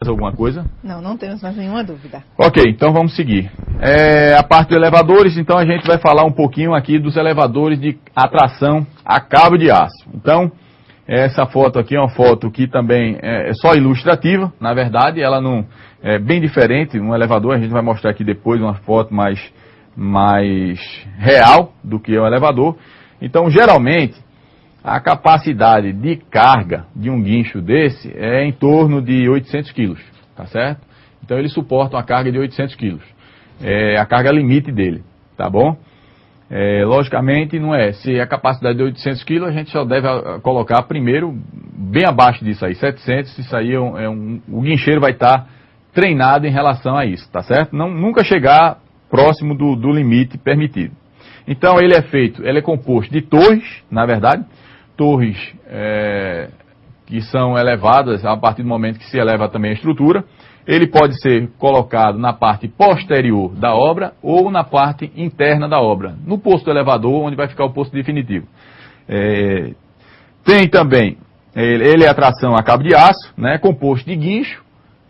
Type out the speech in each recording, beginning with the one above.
Alguma coisa? Não, não temos mais nenhuma dúvida. Ok, então vamos seguir. A parte de elevadores, então a gente vai falar um pouquinho aqui dos elevadores de atração a cabo de aço. Então, essa foto aqui é uma foto que também é só ilustrativa, na verdade, ela não é bem diferente, um elevador, a gente vai mostrar aqui depois uma foto mais real do que é o elevador. Então, geralmente, a capacidade de carga de um guincho desse é em torno de 800 quilos, tá certo? Então ele suporta uma carga de 800 quilos. É a carga limite dele, tá bom? Logicamente não é. Se a capacidade de 800 quilos, a gente só deve colocar primeiro bem abaixo disso aí, 700. Isso aí o guincheiro vai estar treinado em relação a isso, tá certo? Nunca chegar próximo do limite permitido. Então ele é composto de torres, na verdade, torres que são elevadas a partir do momento que se eleva também a estrutura. Ele pode ser colocado na parte posterior da obra ou na parte interna da obra, no posto elevador, onde vai ficar o posto definitivo. Tem também, ele é a tração a cabo de aço, né, composto de guincho,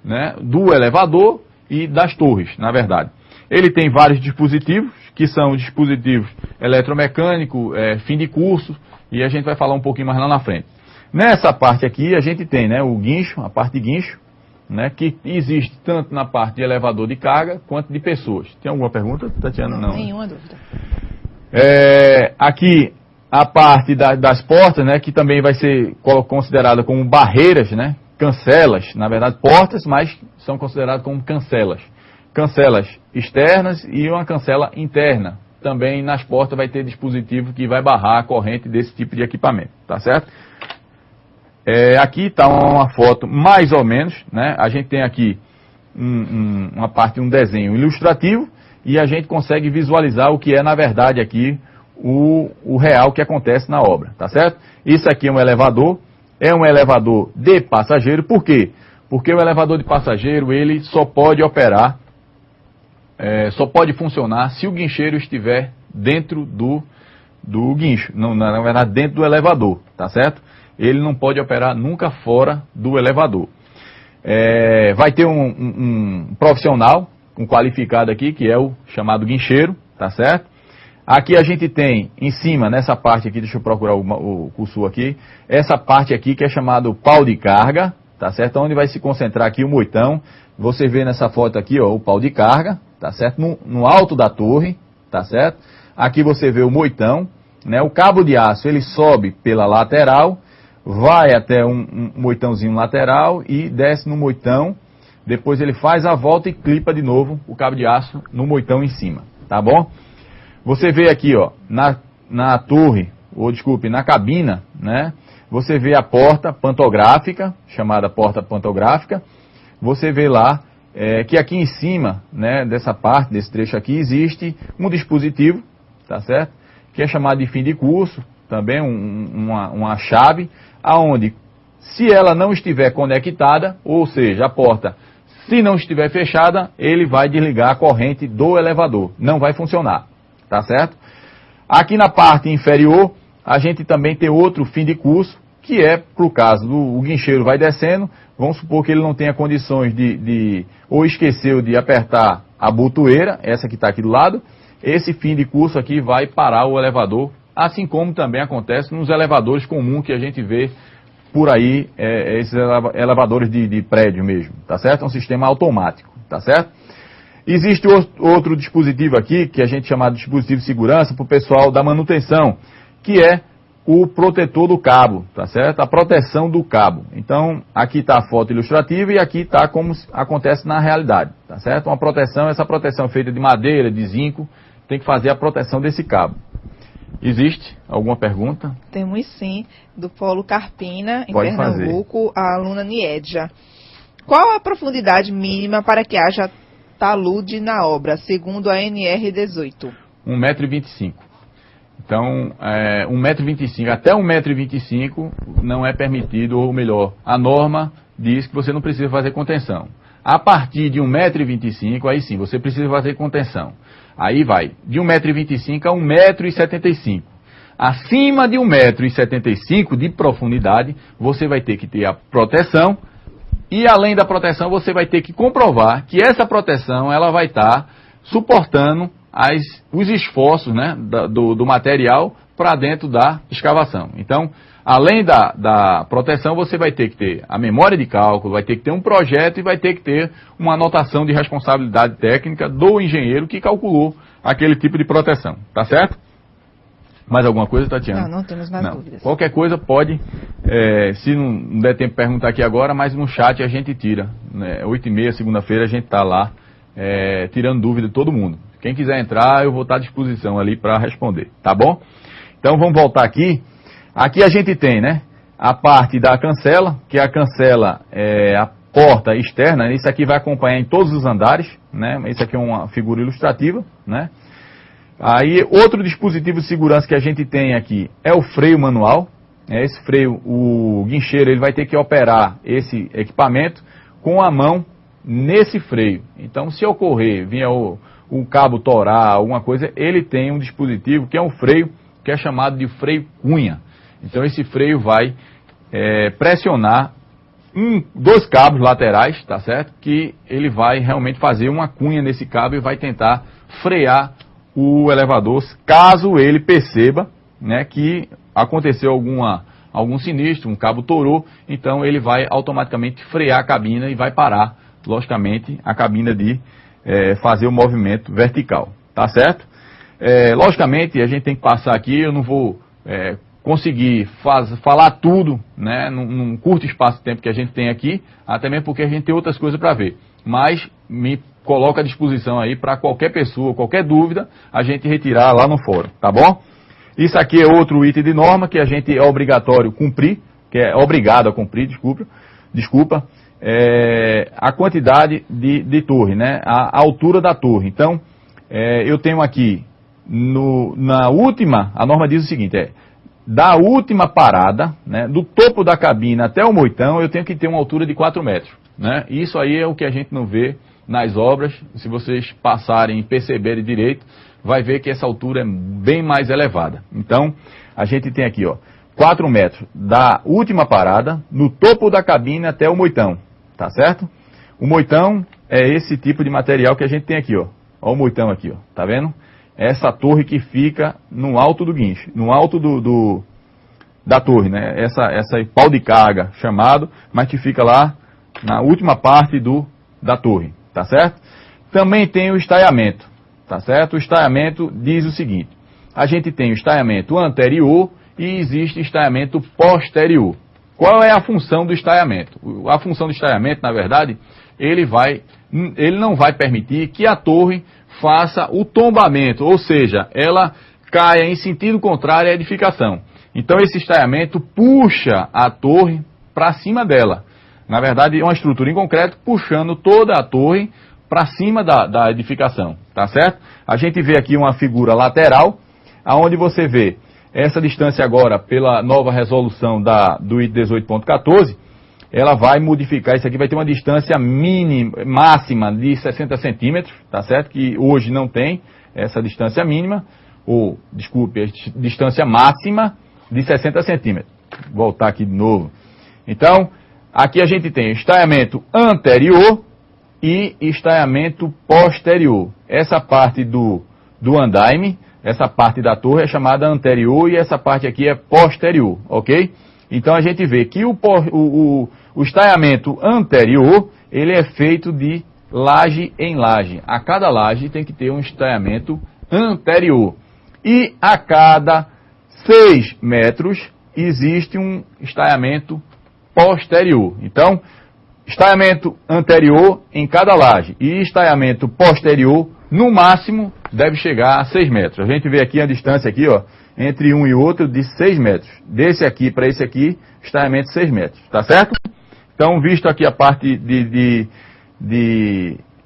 né, do elevador e das torres, na verdade. Ele tem vários dispositivos, que são dispositivos eletromecânicos, fim de curso, e a gente vai falar um pouquinho mais lá na frente. Nessa parte aqui a gente tem, né, o guincho, a parte de guincho, né, que existe tanto na parte de elevador de carga quanto de pessoas. Tem alguma pergunta, Tatiana? Não. Nenhuma dúvida. Aqui a parte das portas, né, que também vai ser considerada como barreiras, né, cancelas, na verdade portas, mas são consideradas como cancelas. Cancelas externas e uma cancela interna. Também nas portas vai ter dispositivo que vai barrar a corrente desse tipo de equipamento, tá certo? Aqui está uma foto mais ou menos, né? A gente tem aqui uma parte, um desenho ilustrativo e a gente consegue visualizar o que é na verdade aqui o real que acontece na obra, tá certo? Isso aqui é um elevador de passageiro. Por quê? Porque o elevador de passageiro ele só pode operar, só pode funcionar se o guincheiro estiver dentro do guincho, na verdade dentro do elevador, tá certo? Ele não pode operar nunca fora do elevador. Vai ter um profissional, um qualificado aqui, que é o chamado guincheiro, tá certo? Aqui a gente tem em cima, nessa parte aqui, deixa eu procurar o cursor aqui, essa parte aqui que é chamado pau de carga, tá certo? Onde vai se concentrar aqui o moitão. Você vê nessa foto aqui, ó, o pau de carga, tá certo? No alto da torre, tá certo? Aqui você vê o moitão, né? O cabo de aço, ele sobe pela lateral, vai até um moitãozinho lateral e desce no moitão. Depois ele faz a volta e clipa de novo o cabo de aço no moitão em cima, tá bom? Você vê aqui, ó, na torre, ou desculpe, na cabina, né? Você vê a porta pantográfica, chamada porta pantográfica. Você vê lá que aqui em cima, né, dessa parte, desse trecho aqui, existe um dispositivo, tá certo? Que é chamado de fim de curso, também uma chave, aonde, se ela não estiver conectada, ou seja, a porta, se não estiver fechada, ele vai desligar a corrente do elevador, não vai funcionar, tá certo? Aqui na parte inferior, a gente também tem outro fim de curso, que é, para o caso do guincheiro vai descendo, vamos supor que ele não tenha condições ou esqueceu de apertar a botoeira, essa que está aqui do lado, esse fim de curso aqui vai parar o elevador, assim como também acontece nos elevadores comuns que a gente vê por aí, esses elevadores de prédio mesmo, tá certo? É um sistema automático, tá certo? Existe outro dispositivo aqui, que a gente chama de dispositivo de segurança para o pessoal da manutenção, que é o protetor do cabo, tá certo? A proteção do cabo. Então, aqui está a foto ilustrativa e aqui está como acontece na realidade, tá certo? Uma proteção, essa proteção feita de madeira, de zinco, tem que fazer a proteção desse cabo. Existe alguma pergunta? Temos sim, do Polo Carpina, em Pode Pernambuco, a aluna Niedja. Qual a profundidade mínima para que haja talude na obra, segundo a NR18? 1,25 m. Então, 1,25 m, até 1,25 m não é permitido, ou melhor, a norma diz que você não precisa fazer contenção. A partir de 1,25 m, aí sim, você precisa fazer contenção. Aí vai de 1,25 m a 1,75 m. Acima de 1,75 m de profundidade, você vai ter que ter a proteção E além da proteção, você vai ter que comprovar que essa proteção ela vai estar suportando os esforços, né, do material para dentro da escavação. Então, além da proteção, você vai ter que ter a memória de cálculo, vai ter que ter um projeto e vai ter que ter uma anotação de responsabilidade técnica do engenheiro que calculou aquele tipo de proteção. Tá certo? Mais alguma coisa, Tatiana? Não temos mais dúvidas. Qualquer coisa pode, se não der tempo de perguntar aqui agora, mas no chat a gente tira. Né? 8h30, segunda-feira, a gente está lá tirando dúvida de todo mundo. Quem quiser entrar, eu vou estar à disposição ali para responder. Tá bom? Então vamos voltar aqui. Aqui a gente tem, né, a parte da cancela, que a cancela é a porta externa. Isso aqui vai acompanhar em todos os andares, né? Isso aqui é uma figura ilustrativa, né? Aí, outro dispositivo de segurança que a gente tem aqui é o freio manual. Esse freio, o guincheiro, ele vai ter que operar esse equipamento com a mão nesse freio. Então, se ocorrer, vinha um cabo torar, alguma coisa, ele tem um dispositivo que é um freio, que é chamado de freio cunha. Então, esse freio vai pressionar dois cabos laterais, tá certo? Que ele vai realmente fazer uma cunha nesse cabo e vai tentar frear o elevador, caso ele perceba, né, que aconteceu algum sinistro, um cabo torou, então ele vai automaticamente frear a cabina e vai parar, logicamente, a cabina de fazer o movimento vertical, tá certo? Logicamente, a gente tem que passar aqui, eu não vou conseguir falar tudo, né, num curto espaço de tempo que a gente tem aqui, até mesmo porque a gente tem outras coisas para ver, mas me coloca à disposição aí para qualquer pessoa, qualquer dúvida, a gente retirar lá no fórum, tá bom? Isso aqui é outro item de norma que a gente é obrigatório cumprir, que é obrigado a cumprir, desculpa, a quantidade de torre, né? A altura da torre. Então, eu tenho aqui, na última, a norma diz o seguinte, da última parada, né, do topo da cabina até o moitão, eu tenho que ter uma altura de 4 metros, né? Isso aí é o que a gente não vê nas obras. Se vocês passarem e perceberem direito, vai ver que essa altura é bem mais elevada. Então, a gente tem aqui, 4 metros da última parada, no topo da cabine até o moitão, tá certo? O moitão é esse tipo de material que a gente tem aqui, ó o moitão aqui, tá vendo? Essa torre que fica no alto do guincho, no alto da torre, né? Essa pau de carga chamado, mas que fica lá na última parte da torre. Tá certo? Também tem o estaiamento, tá certo? O estaiamento diz o seguinte, a gente tem o estaiamento anterior e existe estaiamento posterior. Qual é a função do estaiamento? A função do estaiamento, na verdade, ele não vai permitir que a torre faça o tombamento, ou seja, ela caia em sentido contrário à edificação. Então esse estaiamento puxa a torre para cima dela. Na verdade, é uma estrutura em concreto puxando toda a torre para cima da edificação, tá certo? A gente vê aqui uma figura lateral, aonde você vê essa distância agora, pela nova resolução do IT 18.14, ela vai modificar, isso aqui vai ter uma distância máxima de 60 centímetros, tá certo? Que hoje não tem essa distância mínima, distância máxima de 60 centímetros. Vou voltar aqui de novo. Então, aqui a gente tem estaiamento anterior e estaiamento posterior. Essa parte do andaime, essa parte da torre é chamada anterior e essa parte aqui é posterior, ok? Então a gente vê que o estaiamento anterior, ele é feito de laje em laje. A cada laje tem que ter um estaiamento anterior. E a cada 6 metros existe um estaiamento posterior. Então, estaiamento anterior em cada laje e estaiamento posterior, no máximo, deve chegar a 6 metros. A gente vê aqui a distância aqui, entre um e outro de 6 metros. Desse aqui para esse aqui, estaiamento 6 metros. Tá certo? Então, visto aqui a parte de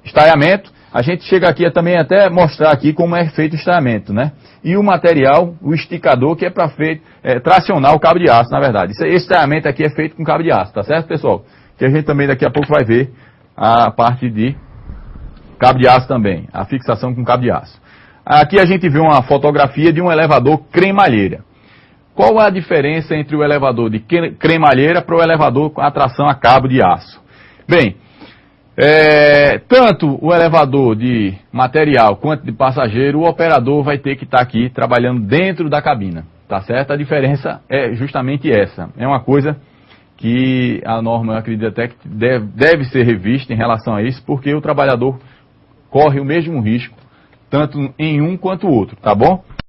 estaiamento, a gente chega aqui também até mostrar aqui como é feito o estaiamento, né? E o material, o esticador, que é para tracionar o cabo de aço, na verdade. Esse estaiamento aqui é feito com cabo de aço, tá certo, pessoal? Que a gente também daqui a pouco vai ver a parte de cabo de aço também, a fixação com cabo de aço. Aqui a gente vê uma fotografia de um elevador cremalheira. Qual a diferença entre o elevador de cremalheira para o elevador com a tração a cabo de aço? Bem, tanto o elevador de material quanto de passageiro, o operador vai ter que estar aqui trabalhando dentro da cabina, tá certo? A diferença é justamente essa. É uma coisa que a norma, eu acredito até que deve ser revista em relação a isso, porque o trabalhador corre o mesmo risco, tanto em um quanto o outro, tá bom?